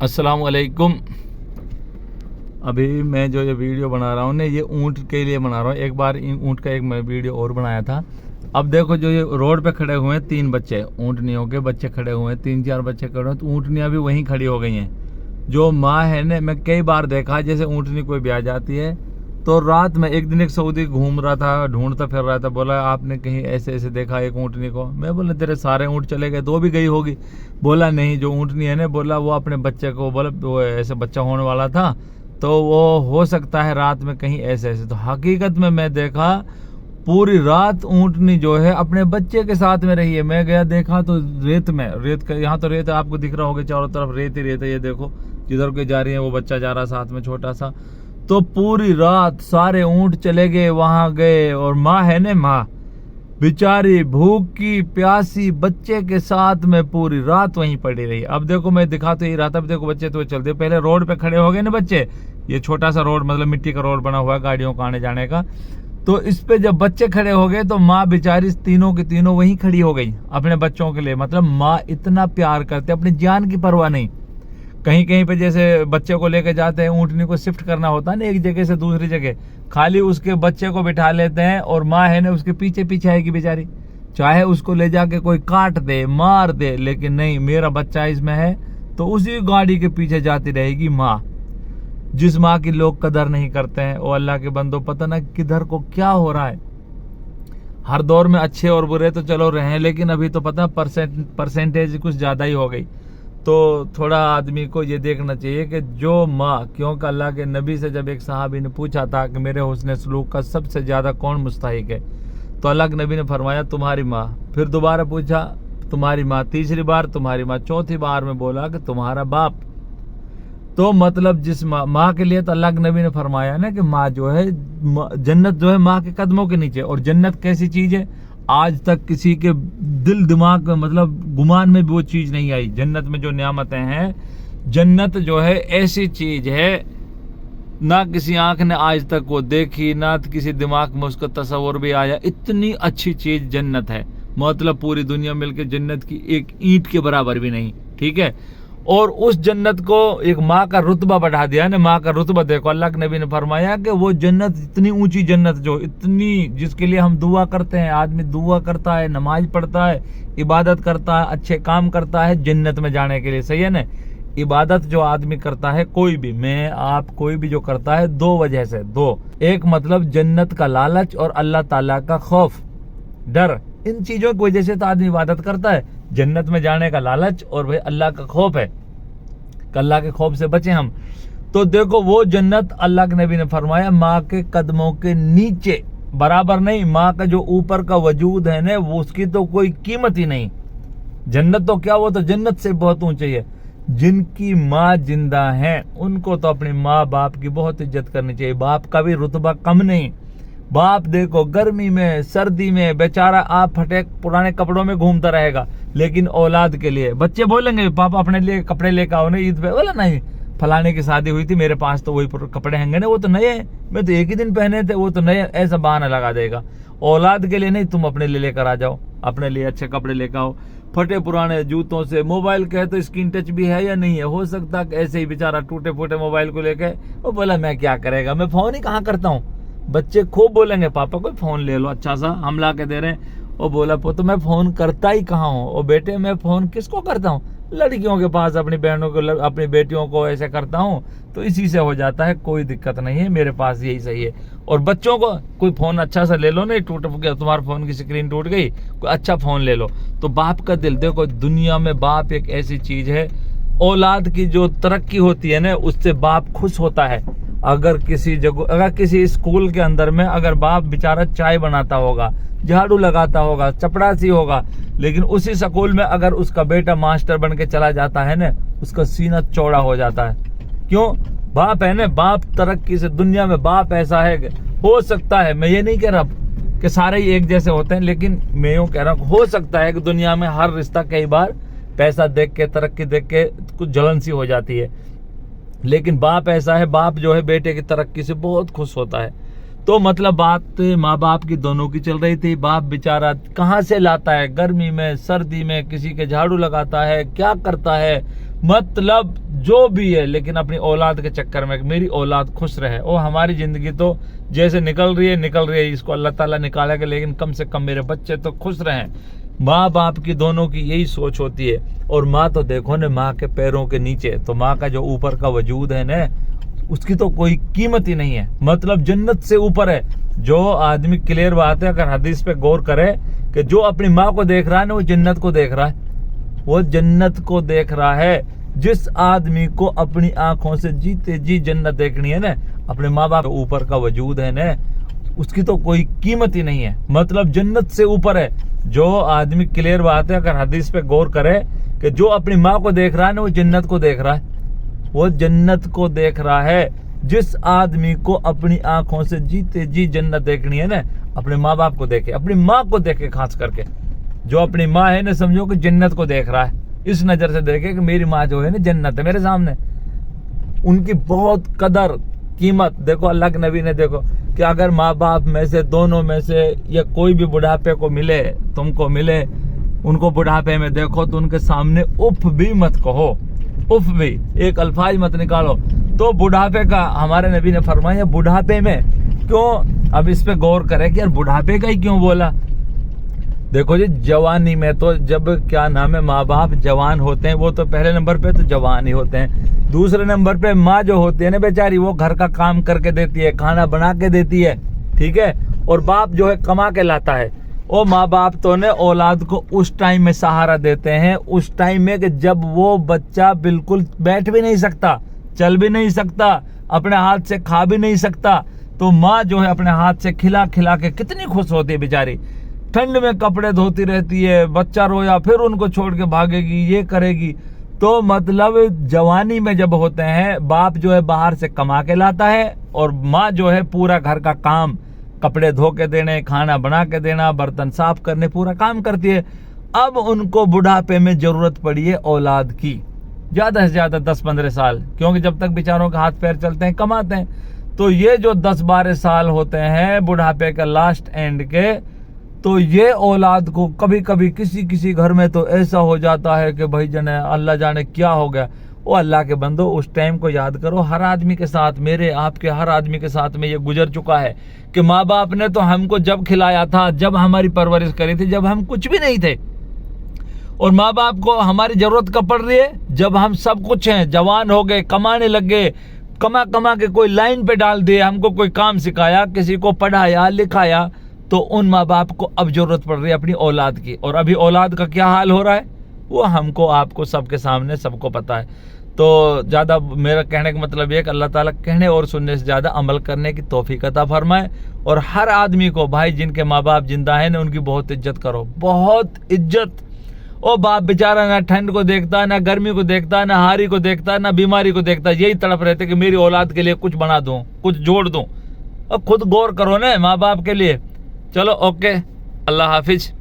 अस्सलाम वालेकुम। अभी मैं जो ये वीडियो बना रहा हूँ ना, ये ऊँट के लिए बना रहा हूँ। एक बार ऊँट का एक मैं वीडियो और बनाया था। अब देखो जो ये रोड पे खड़े हुए हैं 3 बच्चे, ऊँटनियों के बच्चे खड़े हुए हैं, 3-4 बच्चे खड़े हुए हैं, तो ऊँटनियाँ भी वहीं खड़ी हो गई हैं। जो माँ है ना, मैं कई बार देखा जैसे ऊँटनी कोई भी आ जाती है तो रात में एक दिन एक सऊदी घूम रहा था, ढूंढता फिर रहा था, बोला आपने कहीं ऐसे ऐसे देखा एक ऊँटनी को? मैं बोला तेरे सारे ऊँट चले गए तो भी गई होगी। बोला नहीं, जो ऊँटनी है ना, बोला वो अपने बच्चे को, बोला वो ऐसे बच्चा होने वाला था तो वो हो सकता है रात में कहीं ऐसे ऐसे। तो हकीकत में मैं देखा पूरी रात ऊँटनी जो है अपने बच्चे के साथ में रही है। मैं गया देखा तो रेत में, रेत का यहाँ तो रेत आपको दिख रहा होगा, चारों तरफ रेत ही रेत है। ये देखो जिधर को जा रही है वो बच्चा जा रहा साथ में छोटा सा। तो पूरी रात सारे ऊँट चले गए, वहां गए, और माँ है ना, माँ बेचारी भूखी प्यासी बच्चे के साथ में पूरी रात वहीं पड़ी रही। अब देखो मैं दिखा तो ही रहा था, अब देखो बच्चे तो चलते, पहले रोड पे खड़े हो गए ना बच्चे। ये छोटा सा रोड, मतलब मिट्टी का रोड बना हुआ है गाड़ियों का आने जाने का। तो इस पे जब बच्चे खड़े हो गए तो माँ बेचारी तीनों की तीनों वहीं खड़ी हो गई अपने बच्चों के लिए। मतलब माँ इतना प्यार करते, अपनी जान की परवाह नहीं। कहीं कहीं पे जैसे बच्चे को लेके जाते हैं, ऊँटनी को शिफ्ट करना होता है ना एक जगह से दूसरी जगह, खाली उसके बच्चे को बिठा लेते हैं और माँ है ना उसके पीछे पीछे आएगी बेचारी, चाहे उसको ले जाके कोई काट दे मार दे, लेकिन नहीं, मेरा बच्चा इसमें है तो उसी गाड़ी के पीछे जाती रहेगी माँ। जिस माँ की लोग कदर नहीं करते हैं, वो अल्लाह के बंदो पता ना किधर को क्या हो रहा है। हर दौर में अच्छे और बुरे तो चलो रहे हैं, लेकिन अभी तो पता परसेंटेज कुछ ज्यादा ही हो गई। तो थोड़ा आदमी को ये देखना चाहिए कि जो माँ, क्योंकि अल्लाह के नबी से जब एक सहाबी ने पूछा था कि मेरे हुस्न सलूक का सबसे ज्यादा कौन मुस्तहिक है, तो अल्लाह के नबी ने फरमाया तुम्हारी माँ। फिर दोबारा पूछा तुम्हारी माँ, तीसरी बार तुम्हारी माँ, चौथी बार में बोला कि तुम्हारा बाप। तो मतलब जिस माँ के लिए तो अल्लाह के नबी ने फरमाया ना कि माँ जो है, जन्नत जो है माँ के कदमों के नीचे। और जन्नत कैसी चीज है, आज तक किसी के दिल दिमाग में, मतलब गुमान में भी वो चीज नहीं आई। जन्नत में जो नियामतें हैं, जन्नत जो है ऐसी चीज है ना किसी आंख ने आज तक वो देखी, ना किसी दिमाग में उसका तस्वर भी आया। इतनी अच्छी चीज जन्नत है, मतलब पूरी दुनिया मिलकर जन्नत की एक ईंट के बराबर भी नहीं, ठीक है। और उस जन्नत को एक माँ का रुतबा बढ़ा दिया ना, माँ का रुतबा देखो, अल्लाह के नबी ने फरमाया कि वो जन्नत, इतनी ऊंची जन्नत जो इतनी, जिसके लिए हम दुआ करते हैं, आदमी दुआ करता है, नमाज पढ़ता है, इबादत करता है, अच्छे काम करता है जन्नत में जाने के लिए, सही है ना। इबादत जो आदमी करता है, कोई भी, मैं आप कोई भी जो करता है, 2 वजह से, 2, एक मतलब जन्नत का लालच और अल्लाह ताला का खौफ, डर, इन चीजों की वजह से तो आदमी इबादत करता है। जन्नत में जाने का लालच और भाई अल्लाह का खौफ है, अल्लाह के खौफ से बचे हम। तो देखो वो जन्नत अल्लाह के नबी ने फरमाया माँ के कदमों के नीचे, बराबर नहीं, माँ का जो ऊपर का वजूद है ना, वो उसकी तो कोई कीमत ही नहीं। जन्नत तो क्या, वो तो जन्नत से बहुत ऊंची है। जिनकी माँ जिंदा है उनको तो अपनी माँ बाप की बहुत इज्जत करनी चाहिए। बाप का भी रुतबा कम नहीं। बाप देखो गर्मी में सर्दी में बेचारा आप फटे पुराने कपड़ों में घूमता रहेगा, लेकिन औलाद के लिए, बच्चे बोलेंगे पापा अपने लिए कपड़े लेकर आओ ना ईद पे, बोला नहीं, फलाने की शादी हुई थी मेरे पास तो वही कपड़े हैंगे ना, वो तो नए हैं, मैं तो एक ही दिन पहने थे, वो तो नए, ऐसा बहाना लगा देगा। औलाद के लिए नहीं, तुम अपने लिए लेकर आ जाओ, अपने लिए अच्छे कपड़े लेकर आओ। फटे पुराने जूतों से, मोबाइल कहे तो स्क्रीन टच भी है या नहीं है, हो सकता है ऐसे ही बेचारा टूटे फूटे मोबाइल को लेकर वो बोला मैं क्या करेगा, मैं फोन ही कहाँ करता हूँ। बच्चे खूब बोलेंगे पापा कोई फोन ले लो अच्छा सा, हम ला के दे रहे हैं। वो बोला तो मैं फोन करता ही कहाँ हूँ। और बेटे मैं फोन किसको करता हूँ, लड़कियों के पास, अपनी बहनों को, अपनी बेटियों को ऐसे करता हूँ, तो इसी से हो जाता है, कोई दिक्कत नहीं है, मेरे पास यही सही है। और बच्चों को कोई फोन अच्छा सा ले लो, नहीं टूट गया तुम्हारे फोन की स्क्रीन टूट गई, कोई अच्छा फोन ले लो। तो बाप का दिल देखो, दुनिया में बाप एक ऐसी चीज है, औलाद की जो तरक्की होती है ना, उससे बाप खुश होता है। अगर किसी जगह, अगर किसी स्कूल के अंदर में अगर बाप बेचारा चाय बनाता होगा, झाड़ू लगाता होगा, चपड़ासी होगा, लेकिन उसी स्कूल में अगर उसका बेटा मास्टर बन के चला जाता है ना, उसका सीना चौड़ा हो जाता है। क्यों? बाप है ना, बाप तरक्की से, दुनिया में बाप ऐसा है, हो सकता है, मैं ये नहीं कह रहा कि सारे ही एक जैसे होते हैं, लेकिन मैं यूँ कह रहा हूँ हो सकता है कि दुनिया में हर रिश्ता कई बार पैसा देख के, तरक्की देख के कुछ जलन सी हो जाती है, लेकिन बाप ऐसा है, बाप जो है बेटे की तरक्की से बहुत खुश होता है। तो मतलब बात माँ बाप की दोनों की चल रही थी। बाप बेचारा कहाँ से लाता है, गर्मी में सर्दी में किसी के झाड़ू लगाता है, क्या करता है, मतलब जो भी है, लेकिन अपनी औलाद के चक्कर में मेरी औलाद खुश रहे। और हमारी जिंदगी तो जैसे निकल रही है, इसको अल्लाह ताला निकालेगा, लेकिन कम से कम मेरे बच्चे तो खुश रहें। माँ बाप की दोनों की यही सोच होती है। और माँ तो देखो ना, माँ के पैरों के नीचे तो माँ का जो ऊपर का वजूद है ना, उसकी तो कोई कीमत ही नहीं है, मतलब जन्नत से ऊपर है। जो आदमी, क्लियर बात है, अगर हदीस पे गौर करे कि जो अपनी माँ को देख रहा है ना, वो जन्नत को देख रहा है, वो जन्नत को देख रहा है। जिस आदमी को अपनी आंखों से जीते जी जन्नत देखनी है ना, अपने माँ बाप के ऊपर का वजूद है ना, उसकी तो कोई कीमत ही नहीं है, मतलब जन्नत से ऊपर है। जो आदमी, क्लियर बात है, अगर हदीस पे गौर करे कि जो अपनी माँ को देख रहा है ना, वो जन्नत को देख रहा है, वो जन्नत को देख रहा है। जिस आदमी को अपनी आंखों से जीते जी जन्नत देखनी है ना, अपने माँ बाप को देखे, अपनी माँ को देखे, खास करके जो अपनी माँ है ना, समझो कि जन्नत को देख रहा है, इस नजर से देखे कि मेरी माँ जो है ना, जन्नत है मेरे सामने। उनकी बहुत कदर कीमत देखो। अल्लाह के नबी ने देखो कि अगर माँ बाप में से, दोनों में से, या कोई भी बुढ़ापे को मिले, तुमको मिले, उनको बुढ़ापे में देखो तो उनके सामने उफ भी मत कहो, उफ भी एक अल्फाज मत निकालो। तो बुढ़ापे का हमारे नबी ने फरमाया, बुढ़ापे में क्यों, अब इस पे गौर करें कि यार बुढ़ापे का ही क्यों बोला। देखो जी, जवानी में तो जब क्या नाम है, माँ बाप जवान होते हैं, वो तो पहले नंबर पे तो जवान ही होते हैं। दूसरे नंबर पे माँ जो होती है ना बेचारी, वो घर का काम करके देती है, खाना बना के देती है, ठीक है, और बाप जो है कमा के लाता है। और माँ बाप तो ने औलाद को उस टाइम में सहारा देते हैं, उस टाइम में कि जब वो बच्चा बिल्कुल बैठ भी नहीं सकता, चल भी नहीं सकता, अपने हाथ से खा भी नहीं सकता, तो माँ जो है अपने हाथ से खिला खिला के कितनी खुश होती है बेचारी। ठंड में कपड़े धोती रहती है, बच्चा रोया फिर उनको छोड़ के भागेगी, ये करेगी। तो मतलब जवानी में जब होते हैं, बाप जो है बाहर से कमा के लाता है, और माँ जो है पूरा घर का काम, कपड़े धो के देने, खाना बना के देना, बर्तन साफ करने, पूरा काम करती है। अब उनको बुढ़ापे में जरूरत पड़ी है औलाद की, ज्यादा से ज्यादा 10-15 साल, क्योंकि जब तक बेचारों के हाथ पैर चलते हैं, कमाते हैं। तो ये जो 10-12 साल होते हैं बुढ़ापे का लास्ट एंड के, तो ये औलाद को कभी कभी किसी किसी घर में तो ऐसा हो जाता है कि भाई जने अल्लाह जाने क्या हो गया। वो अल्लाह के बंदो, उस टाइम को याद करो। हर आदमी के साथ, मेरे आपके हर आदमी के साथ में ये गुजर चुका है कि माँ बाप ने तो हमको जब खिलाया था, जब हमारी परवरिश करी थी, जब हम कुछ भी नहीं थे, और माँ बाप को हमारी जरूरत कब पड़ रही है, जब हम सब कुछ हैं, जवान हो गए, कमाने लग गए, कमा कमा के कोई लाइन पे डाल दिए, हमको कोई काम सिखाया, किसी को पढ़ाया लिखाया, तो उन माँ बाप को अब जरूरत पड़ रही है अपनी औलाद की। और अभी औलाद का क्या हाल हो रहा है, वो हमको, आपको, सबके सामने सबको पता है। तो ज़्यादा मेरा कहने का मतलब ये कि अल्लाह ताला कहने और सुनने से ज़्यादा अमल करने की तौफीक अता फरमाए। और हर आदमी को भाई, जिनके माँ बाप जिंदा है ना, उनकी बहुत इज्जत करो, बहुत इज्जत। ओ बाप बेचारा ना ठंड को देखता, ना गर्मी को देखता, ना हारी को देखता, ना बीमारी को देखता, यही तड़प रहते कि मेरी औलाद के लिए कुछ बना दूं, कुछ जोड़ दूं। और खुद गौर करो ना माँ बाप के लिए। चलो ओके, अल्लाह हाफिज।